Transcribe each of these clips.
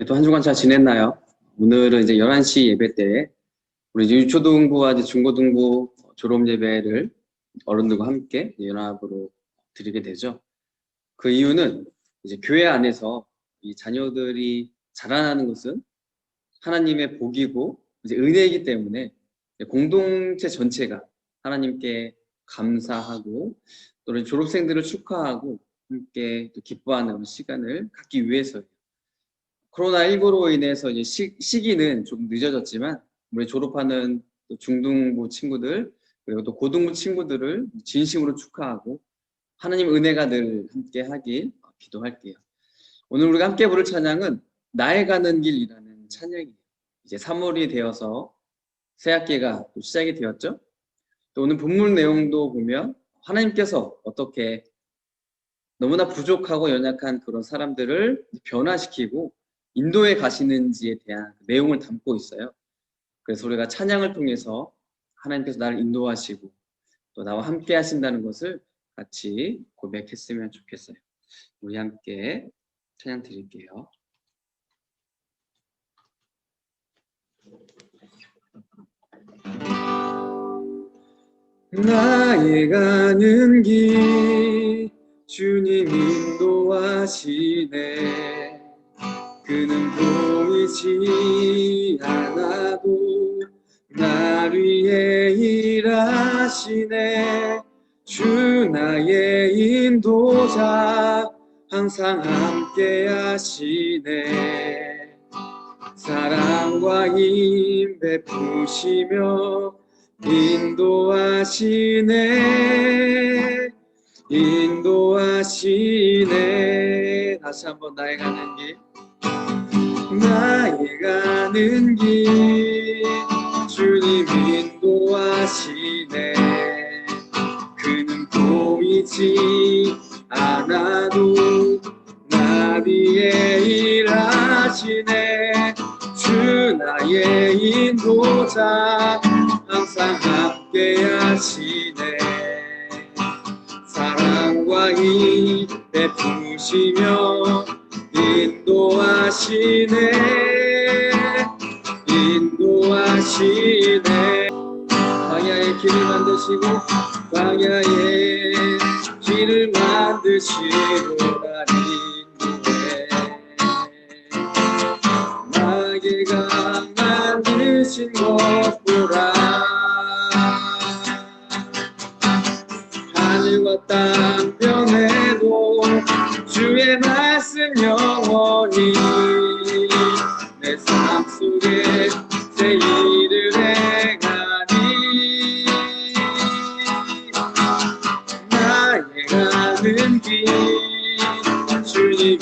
또 한 주간 잘 지냈나요? 오늘은 이제 11시 예배 때 우리 유초등부와 이제 중고등부 졸업 예배를 어른들과 함께 연합으로 드리게 되죠. 그 이유는 이제 교회 안에서 이 자녀들이 자라나는 것은 하나님의 복이고 이제 은혜이기 때문에 공동체 전체가 하나님께 감사하고 또는 졸업생들을 축하하고 함께 또 기뻐하는 시간을 갖기 위해서예요. 코로나19로 인해서 이제 시기는 좀 늦어졌지만 우리 졸업하는 또 중등부 친구들 그리고 또 고등부 친구들을 진심으로 축하하고 하나님 은혜가 늘 함께 하길 기도할게요. 오늘 우리가 함께 부를 찬양은 나의 가는 길이라는 찬양이에요. 이제 3월이 되어서 새 학기가 또 시작이 되었죠. 또 오늘 본문 내용도 보면 하나님께서 어떻게 너무나 부족하고 연약한 그런 사람들을 변화시키고 인도에 가시는지에 대한 내용을 담고 있어요. 그래서 우리가 찬양을 통해서 하나님께서 나를 인도하시고 또 나와 함께 하신다는 것을 같이 고백했으면 좋겠어요. 우리 함께 찬양 드릴게요. 나의 가는 길 주님 인도하시네. 그는 보이지 않아도 날 위해 일하시네. 주 나의 인도자 항상 함께 하시네. 사랑과 힘 베푸시며 인도하시네. 인도하시네. 다시 한번 나의 가는 길 나의 가는 길 주님 인도하시네. 그는 보이지 않아도 나 위에 일하시네. 주 나의 인도자 항상 함께 하시네. 사랑과 힘 베푸시며 인도하시네. 인도하시네. 광야의 길을 만드시고 광야의 길을 만드시고 날 인도해. 나에가 만드신 것보라 하늘과 땅 변해도 주의 말씀 영원히 내 삶 속에 새 일을 행하니. 나의 가는 길 주님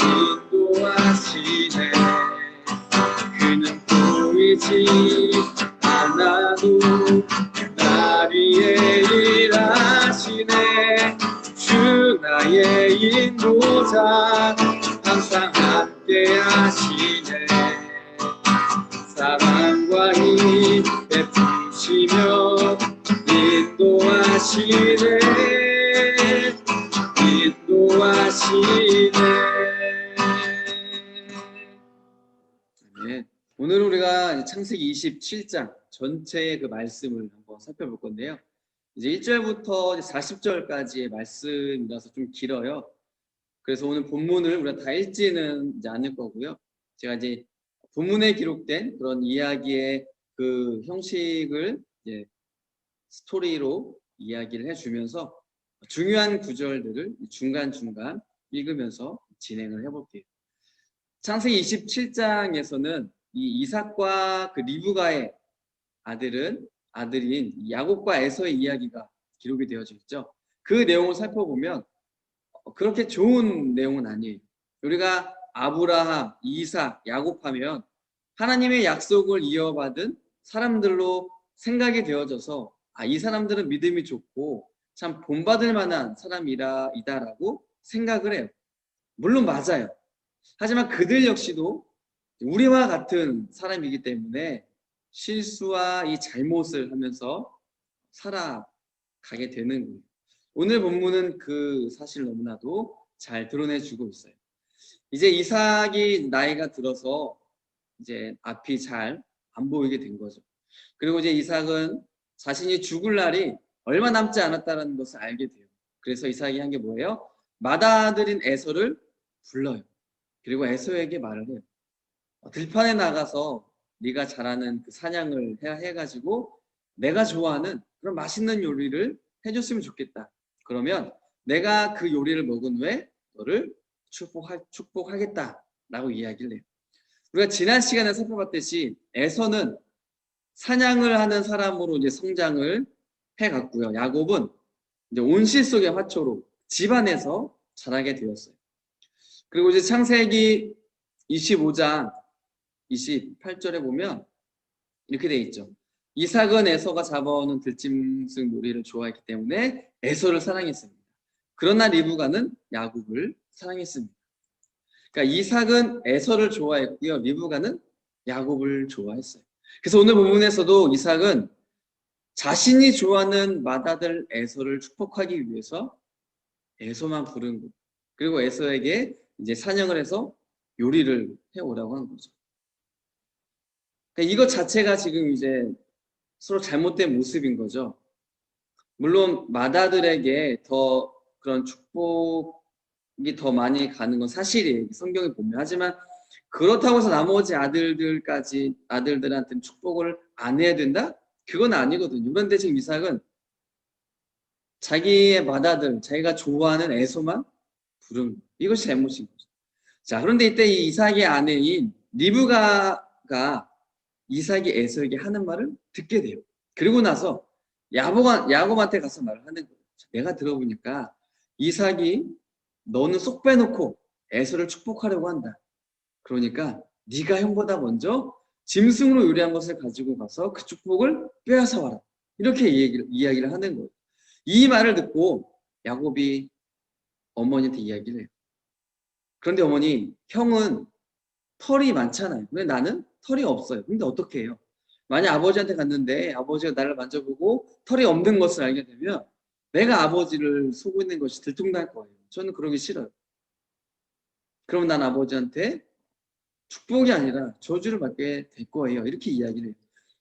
인도하시네. 그는 보이지 않아도 날 위해 일하시네. 주 나의 인도자 항상 함께 하시네. 사랑과 힘 베푸시며 인도하시네. 인도하시네. 네. 오늘 우리가 창세기 27장 전체의 그 말씀을 한번 살펴볼 건데요. 이제 1절부터 40절까지의 말씀이라서 좀 길어요. 그래서 오늘 본문을 우리가 다 읽지는 이제 않을 거고요. 제가 이제 본문에 기록된 그런 이야기의 그 형식을 이제 스토리로 이야기를 해주면서 중요한 구절들을 중간중간 읽으면서 진행을 해볼게요. 창세기 27장에서는 이 이삭과 그 리브가의 아들인 야곱과 에서의 이야기가 기록이 되어져 있죠. 그 내용을 살펴보면 그렇게 좋은 내용은 아니에요. 우리가 아브라함, 이삭, 야곱 하면 하나님의 약속을 이어받은 사람들로 생각이 되어져서 이 사람들은 믿음이 좋고 참 본받을 만한 사람이다라고 생각을 해요. 물론 맞아요. 하지만 그들 역시도 우리와 같은 사람이기 때문에 실수와 이 잘못을 하면서 살아가게 되는 거예요. 오늘 본문은 그 사실 너무나도 잘 드러내주고 있어요. 이제 이삭이 나이가 들어서 이제 앞이 잘 안 보이게 된 거죠. 그리고 이제 이삭은 자신이 죽을 날이 얼마 남지 않았다는 것을 알게 돼요. 그래서 이삭이 한 게 뭐예요? 맏아들인 에서를 불러요. 그리고 에서에게 말을 해요. 들판에 나가서 네가 잘하는 그 사냥을 해가지고 내가 좋아하는 그런 맛있는 요리를 해줬으면 좋겠다. 그러면 내가 그 요리를 먹은 후에 너를 축복하겠다라고 이야기를 해요. 우리가 지난 시간에 살펴봤듯이 에서는 사냥을 하는 사람으로 이제 성장을 해갔고요. 야곱은 이제 온실 속의 화초로 집안에서 자라게 되었어요. 그리고 이제 창세기 25장 28절에 보면 이렇게 돼 있죠. 이삭은 에서가 잡아오는 들짐승 놀이를 좋아했기 때문에 에서를 사랑했습니다. 그러나 리브가는 야곱을 사랑했습니다. 그러니까 이삭은 에서를 좋아했고요. 리브가는 야곱을 좋아했어요. 그래서 오늘 본문에서도 이삭은 자신이 좋아하는 맏아들 에서를 축복하기 위해서 에서만 부른 거. 그리고 에서에게 이제 사냥을 해서 요리를 해오라고 한 거죠. 그러니까 이것 자체가 지금 이제 서로 잘못된 모습인 거죠. 물론 맏아들에게 더 그런 축복이 더 많이 가는 건 사실이에요. 성경에 보면. 하지만 그렇다고 해서 나머지 아들들한테는 축복을 안 해야 된다? 그건 아니거든요. 그런데 지금 이삭은 자기의 맏아들, 자기가 좋아하는 에서만 부른 이것이 잘못인 거죠. 자, 그런데 이때 이 이삭의 아내인 리브가가 이삭이 에서에게 하는 말을 듣게 돼요. 그리고 나서 야곱한테 가서 말을 하는 거예요. 내가 들어보니까 이삭이 너는 쏙 빼놓고 에서를 축복하려고 한다. 그러니까 네가 형보다 먼저 짐승으로 요리한 것을 가지고 가서 그 축복을 빼앗아 와라. 이렇게 이야기를 하는 거예요. 이 말을 듣고 야곱이 어머니한테 이야기를 해요. 그런데 어머니, 형은 털이 많잖아요. 근데 나는 털이 없어요. 근데 어떻게 해요? 만약 아버지한테 갔는데 아버지가 나를 만져보고 털이 없는 것을 알게 되면 내가 아버지를 속이는 것이 들통날 거예요. 저는 그러기 싫어요. 그럼 난 아버지한테 축복이 아니라 저주를 받게 될 거예요. 이렇게 이야기를 해요.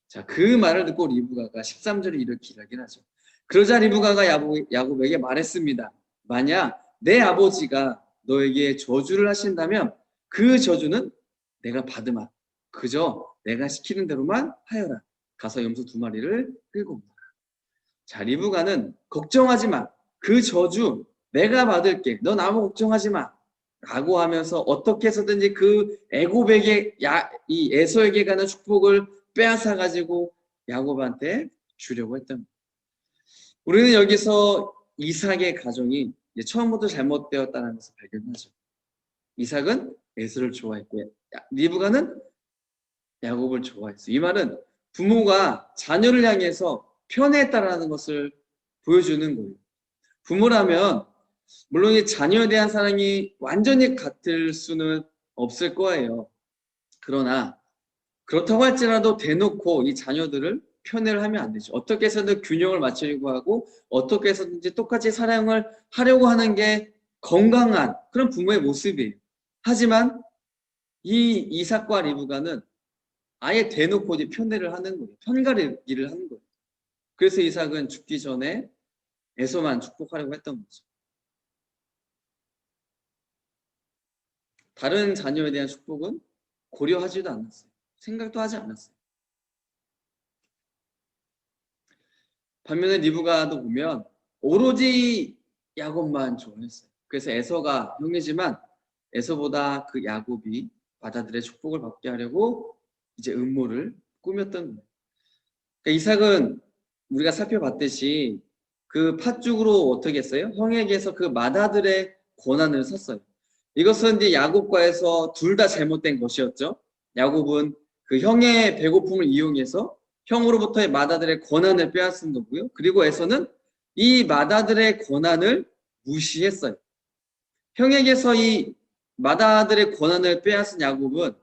자, 그 말을 듣고 리브가가 13절에 이렇게 이야기를 하죠. 그러자 리브가가 야곱에게 말했습니다. 만약 내 아버지가 너에게 저주를 하신다면 그 저주는 내가 받으마. 그저 내가 시키는 대로만 하여라. 가서 염소 2마리를 끌고 온다. 자, 리브가는 걱정하지 마. 그 저주 내가 받을게. 넌 아무 걱정하지 마. 라고 하면서 어떻게 해서든지 그 애굽에게 이 에서에게 가는 축복을 빼앗아 가지고 야곱한테 주려고 했던 거예요. 우리는 여기서 이삭의 가정이 이제 처음부터 잘못되었다는 것을 발견하죠. 이삭은 에서를 좋아했고 리브가는 야곱을 좋아했어요. 이 말은 부모가 자녀를 향해서 편애했다라는 것을 보여주는 거예요. 부모라면 물론 이 자녀에 대한 사랑이 완전히 같을 수는 없을 거예요. 그러나 그렇다고 할지라도 대놓고 이 자녀들을 편애를 하면 안 되죠. 어떻게 해서든 균형을 맞추려고 하고 어떻게 해서든지 똑같이 사랑을 하려고 하는 게 건강한 그런 부모의 모습이에요. 하지만 이 이삭과 리브가는 아예 대놓고 이제 편애를 하는 거예요. 편가르기를 하는 거예요. 그래서 이삭은 죽기 전에 에서만 축복하려고 했던 거죠. 다른 자녀에 대한 축복은 고려하지도 않았어요. 생각도 하지 않았어요. 반면에 리브가도 보면 오로지 야곱만 좋아했어요. 그래서 에서가 형이지만 에서보다 그 야곱이 맏아들의 축복을 받게 하려고 이제 음모를 꾸몄던 거예요. 그러니까 이삭은 우리가 살펴봤듯이 그 팥죽으로 어떻게 했어요? 형에게서 그 맏아들의 권한을 샀어요. 이것은 이제 야곱과에서 둘 다 잘못된 것이었죠. 야곱은 그 형의 배고픔을 이용해서 형으로부터의 맏아들의 권한을 빼앗은 거고요. 그리고 에서는 이 맏아들의 권한을 무시했어요. 형에게서 이 맏아들의 권한을 빼앗은 야곱은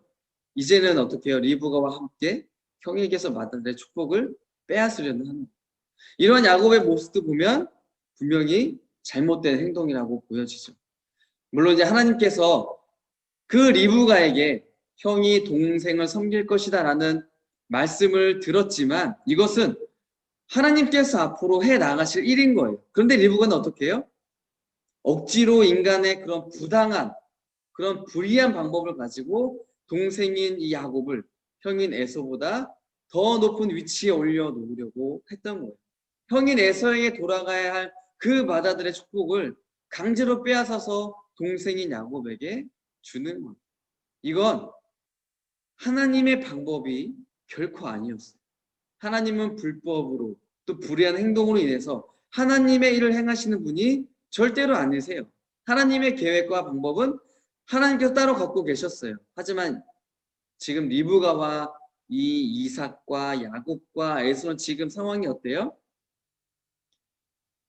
이제는 어떻게 해요? 리브가와 함께 형에게서 맏아들의 축복을 빼앗으려는 하는 거예요. 이런 야곱의 모습도 보면 분명히 잘못된 행동이라고 보여지죠. 물론 이제 하나님께서 그 리브가에게 형이 동생을 섬길 것이다 라는 말씀을 들었지만 이것은 하나님께서 앞으로 해 나가실 일인 거예요. 그런데 리브가는 어떻게 해요? 억지로 인간의 그런 부당한 그런 불의한 방법을 가지고 동생인 이 야곱을 형인 에서보다 더 높은 위치에 올려놓으려고 했던 거예요. 형인 에서에게 돌아가야 할 그 바다들의 축복을 강제로 빼앗아서 동생인 야곱에게 주는 거예요. 이건 하나님의 방법이 결코 아니었어요. 하나님은 불법으로 또 불의한 행동으로 인해서 하나님의 일을 행하시는 분이 절대로 아니세요. 하나님의 계획과 방법은 하나님께서 따로 갖고 계셨어요. 하지만 지금 리브가와 이 이삭과 야곱과 에서는 지금 상황이 어때요?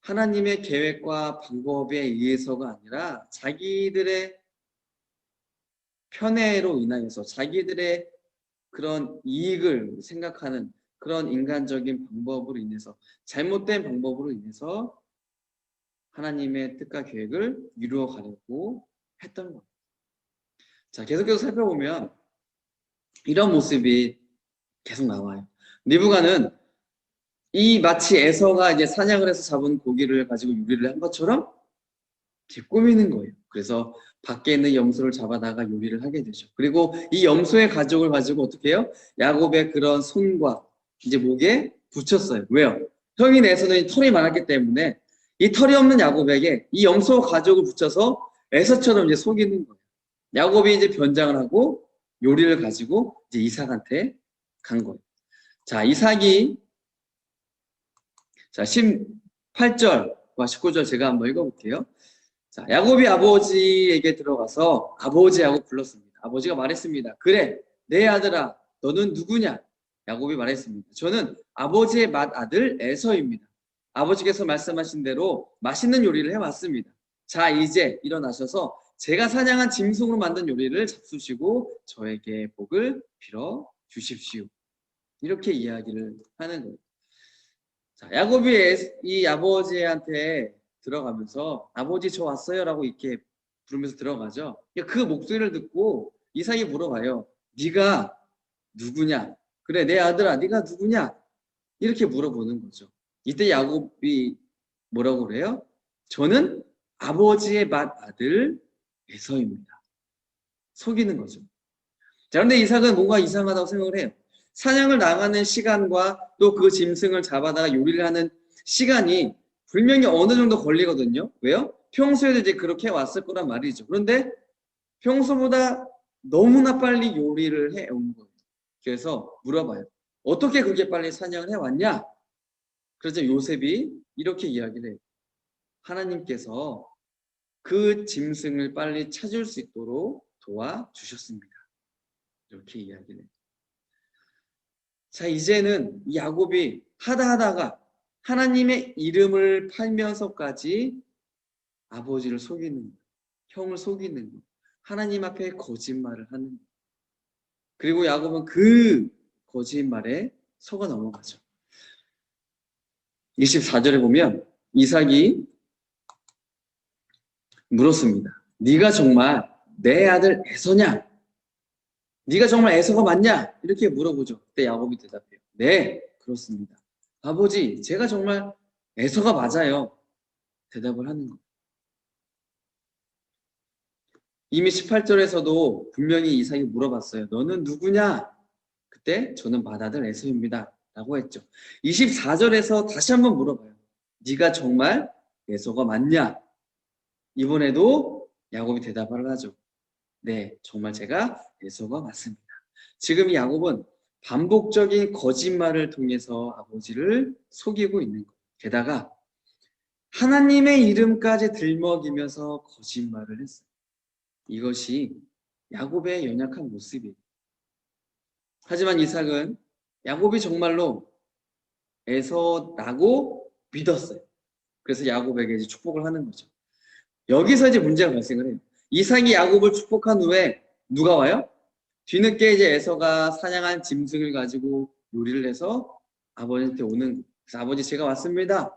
하나님의 계획과 방법에 의해서가 아니라 자기들의 편애로 인하여서 자기들의 그런 이익을 생각하는 그런 인간적인 방법으로 인해서 잘못된 방법으로 인해서 하나님의 뜻과 계획을 이루어 가려고 했던 거예요. 자, 계속해서 살펴보면 이런 모습이 계속 나와요. 리브가는 이 마치 에서가 이제 사냥을 해서 잡은 고기를 가지고 요리를 한 것처럼 이렇게 꾸미는 거예요. 그래서 밖에 있는 염소를 잡아다가 요리를 하게 되죠. 그리고 이 염소의 가죽을 가지고 어떻게 해요? 야곱의 그런 손과 이제 목에 붙였어요. 왜요? 형인 에서는 털이 많았기 때문에 이 털이 없는 야곱에게 이 염소 가죽을 붙여서 에서처럼 이제 속이는 거예요. 야곱이 이제 변장을 하고 요리를 가지고 이제 이삭한테 간 거예요. 자, 이삭이 자 18절과 19절 제가 한번 읽어볼게요. 자, 야곱이 아버지에게 들어가서 아버지하고 불렀습니다. 아버지가 말했습니다. 그래, 내 아들아, 너는 누구냐? 야곱이 말했습니다. 저는 아버지의 맏아들 에서입니다. 아버지께서 말씀하신 대로 맛있는 요리를 해왔습니다. 자, 이제 일어나셔서 제가 사냥한 짐승으로 만든 요리를 잡수시고 저에게 복을 빌어 주십시오. 이렇게 이야기를 하는 거예요. 자, 야곱이 이 아버지한테 들어가면서 아버지 저 왔어요 라고 이렇게 부르면서 들어가죠. 그 목소리를 듣고 이삭이 물어봐요. 네가 누구냐? 그래 내 아들아 네가 누구냐? 이렇게 물어보는 거죠. 이때 야곱이 뭐라고 그래요? 저는 아버지의 맏아들 에서입니다. 속이는 거죠. 자, 그런데 이삭은 뭔가 이상하다고 생각을 해요. 사냥을 나가는 시간과 또 그 짐승을 잡아다가 요리를 하는 시간이 분명히 어느 정도 걸리거든요. 왜요? 평소에도 이제 그렇게 왔을 거란 말이죠. 그런데 평소보다 너무나 빨리 요리를 해온 거예요. 그래서 물어봐요. 어떻게 그렇게 빨리 사냥을 해왔냐? 그래서 요셉이 이렇게 이야기를 해요. 하나님께서 그 짐승을 빨리 찾을 수 있도록 도와주셨습니다. 이렇게 이야기를 해요. 자, 이제는 야곱이 하다가 하나님의 이름을 팔면서까지 아버지를 속이는 거예요. 형을 속이는 거예요. 하나님 앞에 거짓말을 하는 거예요. 그리고 야곱은 그 거짓말에 속아 넘어가죠. 24절에 보면 이삭이 물었습니다. 네가 정말 내 아들 에서냐? 네가 정말 에서가 맞냐? 이렇게 물어보죠. 그때 야곱이 대답해요. 네, 그렇습니다. 아버지, 제가 정말 에서가 맞아요. 대답을 하는 거예요. 이미 18절에서도 분명히 이삭이 물어봤어요. 너는 누구냐? 그때 저는 맏아들 에서입니다. 라고 했죠. 24절에서 다시 한번 물어봐요. 네가 정말 에서가 맞냐? 이번에도 야곱이 대답을 하죠. 네, 정말 제가 에서가 맞습니다. 지금 이 야곱은 반복적인 거짓말을 통해서 아버지를 속이고 있는 거예요. 게다가 하나님의 이름까지 들먹이면서 거짓말을 했어요. 이것이 야곱의 연약한 모습이에요. 하지만 이삭은 야곱이 정말로 에서라고 믿었어요. 그래서 야곱에게 이제 축복을 하는 거죠. 여기서 이제 문제가 발생을 해요. 이삭이 야곱을 축복한 후에 누가 와요? 뒤늦게 이제 에서가 사냥한 짐승을 가지고 요리를 해서 아버지한테 오는 거예요. 그래서 아버지 제가 왔습니다.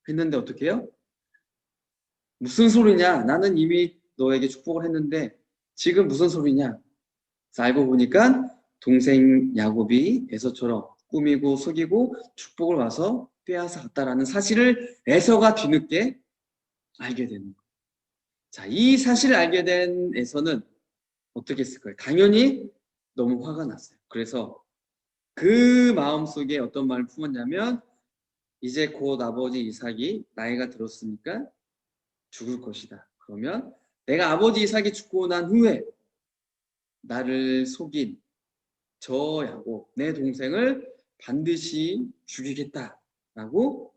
했는데 어떻게 해요? 무슨 소리냐? 나는 이미 너에게 축복을 했는데 지금 무슨 소리냐? 그래서 알고 보니까 동생 야곱이 에서처럼 꾸미고 속이고 축복을 와서 빼앗아 갔다라는 사실을 에서가 뒤늦게 알게 되는 거예요. 자, 이 사실을 알게 된 에서는 어떻게 했을까요? 당연히 너무 화가 났어요. 그래서 그 마음속에 어떤 말을 품었냐면 이제 곧 아버지 이삭이 나이가 들었으니까 죽을 것이다. 그러면 내가 아버지 이삭이 죽고 난 후에 나를 속인 저 야곱, 내 동생을 반드시 죽이겠다라고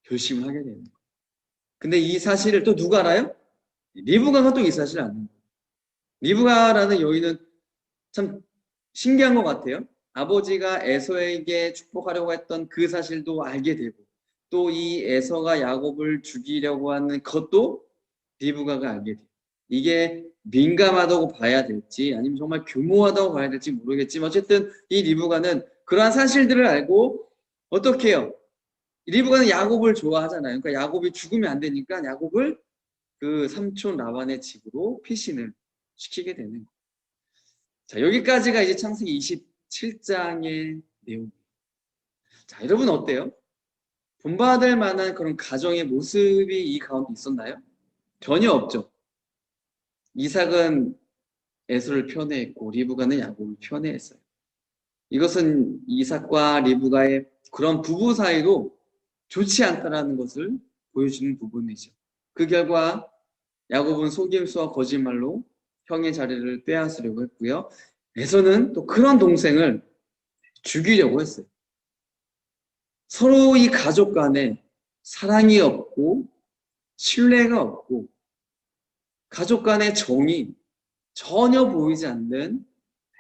결심을 하게 되는 거예요. 근데 이 사실을 또 누가 알아요? 리브가가 또 이 사실을 아는 거예요. 리브가라는 여인은 참 신기한 것 같아요. 아버지가 에서에게 축복하려고 했던 그 사실도 알게 되고 또 이 에서가 야곱을 죽이려고 하는 것도 리브가가 알게 돼요. 이게 민감하다고 봐야 될지 아니면 정말 교모하다고 봐야 될지 모르겠지만 어쨌든 이 리브가는 그러한 사실들을 알고 어떻게 해요? 리브가는 야곱을 좋아하잖아요. 그러니까 야곱이 죽으면 안 되니까 야곱을 그 삼촌 라반의 집으로 피신을 시키게 되는 거예요. 자, 여기까지가 이제 창세기 27장의 내용이에요. 자, 여러분 어때요? 본받을 만한 그런 가정의 모습이 이 가운데 있었나요? 전혀 없죠. 이삭은 에서를 편애했고 리브가는 야곱을 편애했어요. 이것은 이삭과 리브가의 그런 부부 사이도 좋지 않다라는 것을 보여주는 부분이죠. 그 결과 야곱은 속임수와 거짓말로 형의 자리를 빼앗으려고 했고요. 에서는 또 그런 동생을 죽이려고 했어요. 서로 이 가족 간에 사랑이 없고 신뢰가 없고 가족 간의 정이 전혀 보이지 않는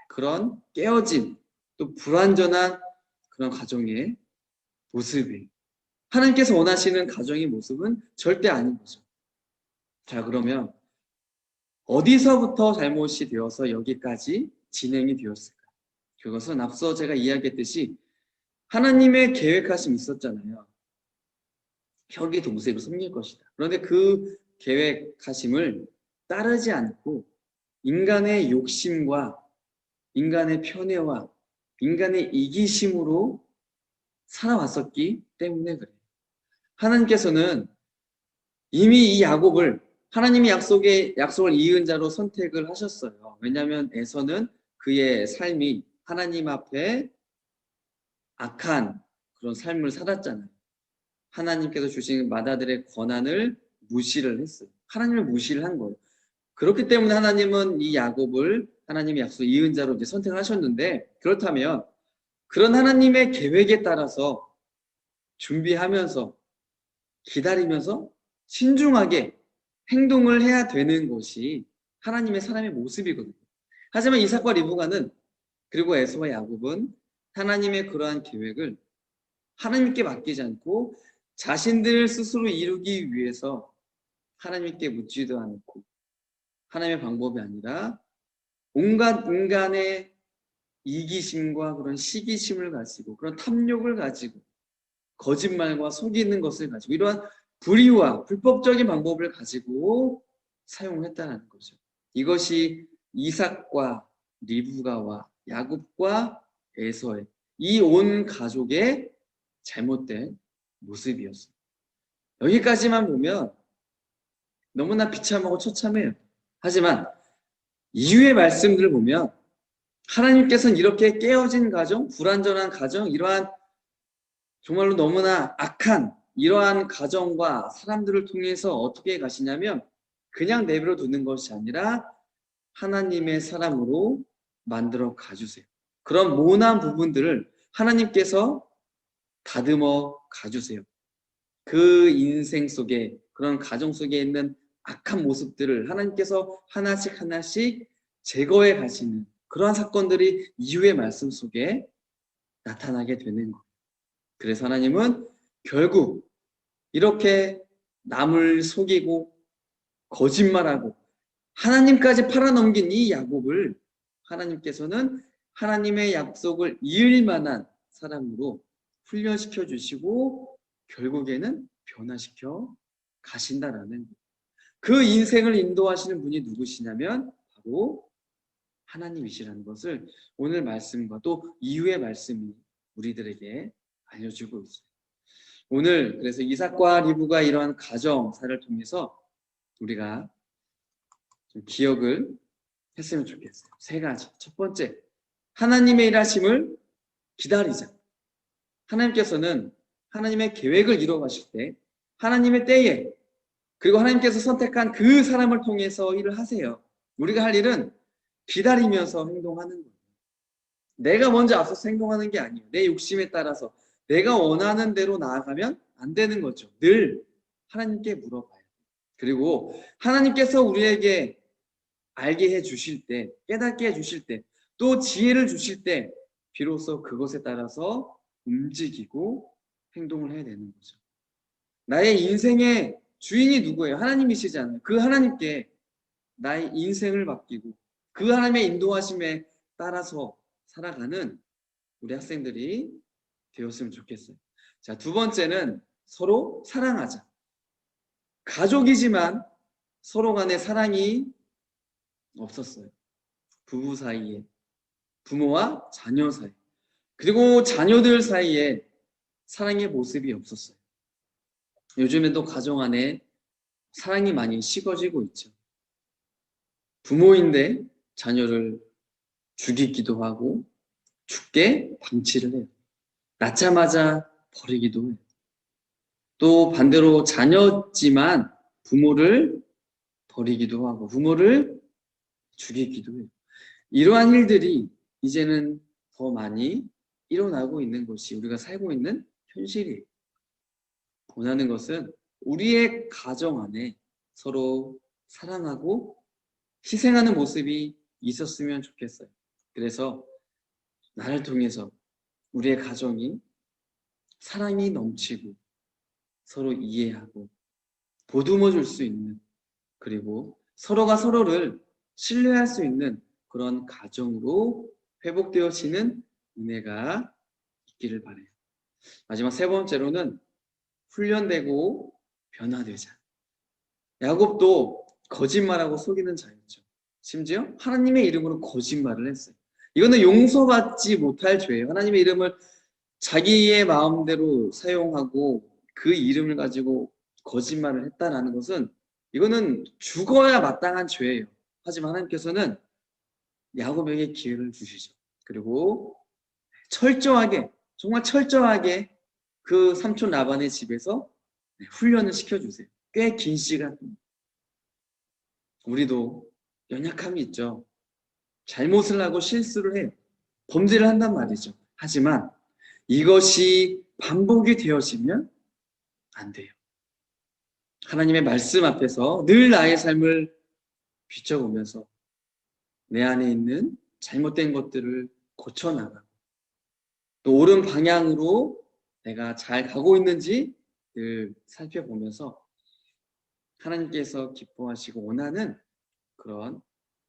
그런 깨어진 또 불완전한 그런 가정의 모습이 하나님께서 원하시는 가정의 모습은 절대 아닌 거죠. 자, 그러면 어디서부터 잘못이 되어서 여기까지 진행이 되었을까? 그것은 앞서 제가 이야기했듯이 하나님의 계획하심이 있었잖아요. 형이 동생을 섬길 것이다. 그런데 그 계획하심을 따르지 않고 인간의 욕심과 인간의 편애와 인간의 이기심으로 살아왔었기 때문에 그래요. 하나님께서는 이미 이 야곱을 하나님의 약속을 이은 자로 선택을 하셨어요. 왜냐하면 에서는 그의 삶이 하나님 앞에 악한 그런 삶을 살았잖아요. 하나님께서 주신 맏아들의 권한을 무시를 했어요. 하나님을 무시를 한 거예요. 그렇기 때문에 하나님은 이 야곱을 하나님의 약속 이은 자로 이제 선택을 하셨는데 그렇다면 그런 하나님의 계획에 따라서 준비하면서 기다리면서 신중하게 행동을 해야 되는 것이 하나님의 사람의 모습이거든요. 하지만 이삭과 리브가는 그리고 에서와 야곱은 하나님의 그러한 계획을 하나님께 맡기지 않고 자신들 스스로 이루기 위해서 하나님께 묻지도 않고 하나님의 방법이 아니라 온갖 인간의 이기심과 그런 시기심을 가지고 그런 탐욕을 가지고 거짓말과 속이는 것을 가지고 이러한 불의와 불법적인 방법을 가지고 사용했다는 거죠. 이것이 이삭과 리브가와 야곱과 에서의 이 온 가족의 잘못된 모습이었어요. 여기까지만 보면 너무나 비참하고 처참해요. 하지만 이후의 말씀들을 보면 하나님께서는 이렇게 깨어진 가정, 불완전한 가정, 이러한 정말로 너무나 악한 이러한 가정과 사람들을 통해서 어떻게 가시냐면 그냥 내버려 두는 것이 아니라 하나님의 사람으로 만들어 가주세요. 그런 모난 부분들을 하나님께서 다듬어 가주세요. 그 인생 속에 그런 가정 속에 있는 악한 모습들을 하나님께서 하나씩 하나씩 제거해 가시는 그러한 사건들이 이후의 말씀 속에 나타나게 되는 거예요. 그래서 하나님은 결국 이렇게 남을 속이고 거짓말하고 하나님까지 팔아넘긴 이 야곱을 하나님께서는 하나님의 약속을 이을 만한 사람으로 훈련시켜 주시고 결국에는 변화시켜 가신다라는 그 인생을 인도하시는 분이 누구시냐면 바로 하나님이시라는 것을 오늘 말씀과 또 이후의 말씀이 우리들에게 알려주고 있어요. 오늘 그래서 이삭과 리브가 이러한 가정사를 통해서 우리가 좀 기억을 했으면 좋겠어요. 세 가지. 첫 번째, 하나님의 일하심을 기다리자. 하나님께서는 하나님의 계획을 이루어가실 때 하나님의 때에 그리고 하나님께서 선택한 그 사람을 통해서 일을 하세요. 우리가 할 일은 기다리면서 행동하는 거예요. 내가 먼저 앞서서 행동하는 게 아니에요. 내 욕심에 따라서 내가 원하는 대로 나아가면 안 되는 거죠. 늘 하나님께 물어봐요. 그리고 하나님께서 우리에게 알게 해 주실 때, 깨닫게 해 주실 때, 또 지혜를 주실 때 비로소 그것에 따라서 움직이고 행동을 해야 되는 거죠. 나의 인생의 주인이 누구예요? 하나님이시잖아요. 그 하나님께 나의 인생을 맡기고 그 하나님의 인도하심에 따라서 살아가는 우리 학생들이 되었으면 좋겠어요. 자, 두 번째는 서로 사랑하자. 가족이지만 서로 간에 사랑이 없었어요. 부부 사이에, 부모와 자녀 사이, 그리고 자녀들 사이에 사랑의 모습이 없었어요. 요즘에도 가정 안에 사랑이 많이 식어지고 있죠. 부모인데 자녀를 죽이기도 하고 죽게 방치를 해요. 낳자마자 버리기도 해요. 또 반대로 자녀지만 부모를 버리기도 하고 부모를 죽이기도 해요. 이러한 일들이 이제는 더 많이 일어나고 있는 것이 우리가 살고 있는 현실이에요. 원하는 것은 우리의 가정 안에 서로 사랑하고 희생하는 모습이 있었으면 좋겠어요. 그래서 나를 통해서 우리의 가정이 사랑이 넘치고 서로 이해하고 보듬어 줄 수 있는, 그리고 서로가 서로를 신뢰할 수 있는 그런 가정으로 회복되어지는 은혜가 있기를 바라요. 마지막 세 번째로는 훈련되고 변화되자. 야곱도 거짓말하고 속이는 자였죠. 심지어 하나님의 이름으로 거짓말을 했어요. 이거는 용서받지 못할 죄예요. 하나님의 이름을 자기의 마음대로 사용하고 그 이름을 가지고 거짓말을 했다라는 것은 이거는 죽어야 마땅한 죄예요. 하지만 하나님께서는 야곱에게 기회를 주시죠. 그리고 철저하게, 정말 철저하게 그 삼촌 라반의 집에서 훈련을 시켜주세요. 꽤 긴 시간. 우리도 연약함이 있죠. 잘못을 하고 실수를 해요. 범죄를 한단 말이죠. 하지만 이것이 반복이 되어지면 안 돼요. 하나님의 말씀 앞에서 늘 나의 삶을 비춰보면서 내 안에 있는 잘못된 것들을 고쳐나가고 또 옳은 방향으로 내가 잘 가고 있는지 늘 살펴보면서 하나님께서 기뻐하시고 원하는 그런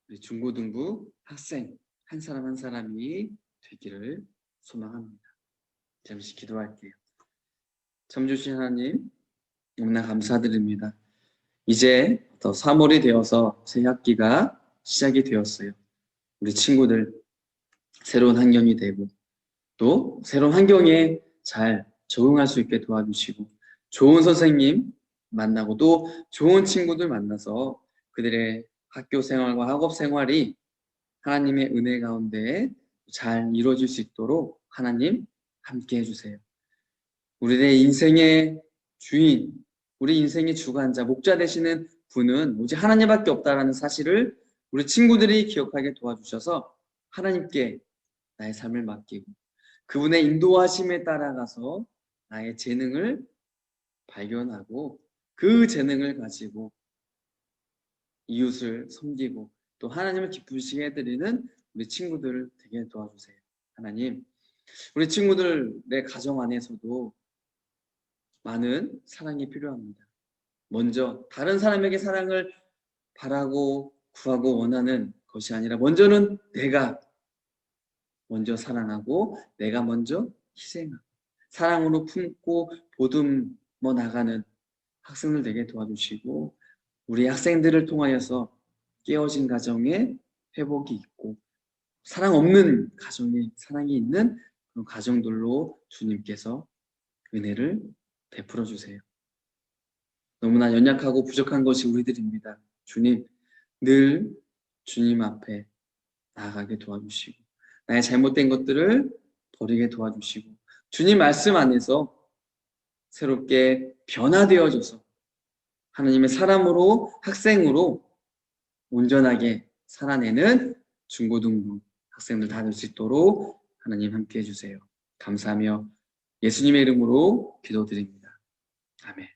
우리 중고등부 학생 한 사람 한 사람이 되기를 소망합니다. 잠시 기도할게요. 참 주신 하나님, 너무나 감사드립니다. 이제 더 3월이 되어서 새 학기가 시작이 되었어요. 우리 친구들 새로운 환경이 되고 또 새로운 환경에 잘 적응할 수 있게 도와주시고 좋은 선생님 만나고 또 좋은 친구들 만나서 그들의 학교 생활과 학업 생활이 하나님의 은혜 가운데 잘 이루어질 수 있도록 하나님 함께 해주세요. 우리의 인생의 주인, 우리 인생의 주관자, 목자 되시는 분은 오직 하나님밖에 없다라는 사실을 우리 친구들이 기억하게 도와주셔서 하나님께 나의 삶을 맡기고 그분의 인도하심에 따라가서 나의 재능을 발견하고 그 재능을 가지고 이웃을 섬기고 또 하나님을 기쁘시게 해드리는 우리 친구들을 되게 도와주세요. 하나님, 우리 친구들의 가정 안에서도 많은 사랑이 필요합니다. 먼저 다른 사람에게 사랑을 바라고 구하고 원하는 것이 아니라 먼저는 내가 먼저 사랑하고 내가 먼저 희생하고 사랑으로 품고 보듬어 나가는 학생들 되게 도와주시고 우리 학생들을 통하여서 깨어진 가정에 회복이 있고 사랑 없는 가정에 사랑이 있는 그런 가정들로 주님께서 은혜를 베풀어 주세요. 너무나 연약하고 부족한 것이 우리들입니다. 주님, 늘 주님 앞에 나아가게 도와주시고 나의 잘못된 것들을 버리게 도와주시고 주님 말씀 안에서 새롭게 변화되어져서 하나님의 사람으로 학생으로 온전하게 살아내는 중고등부 학생들 다 될 수 있도록 하나님 함께 해주세요. 감사하며 예수님의 이름으로 기도드립니다. 아멘.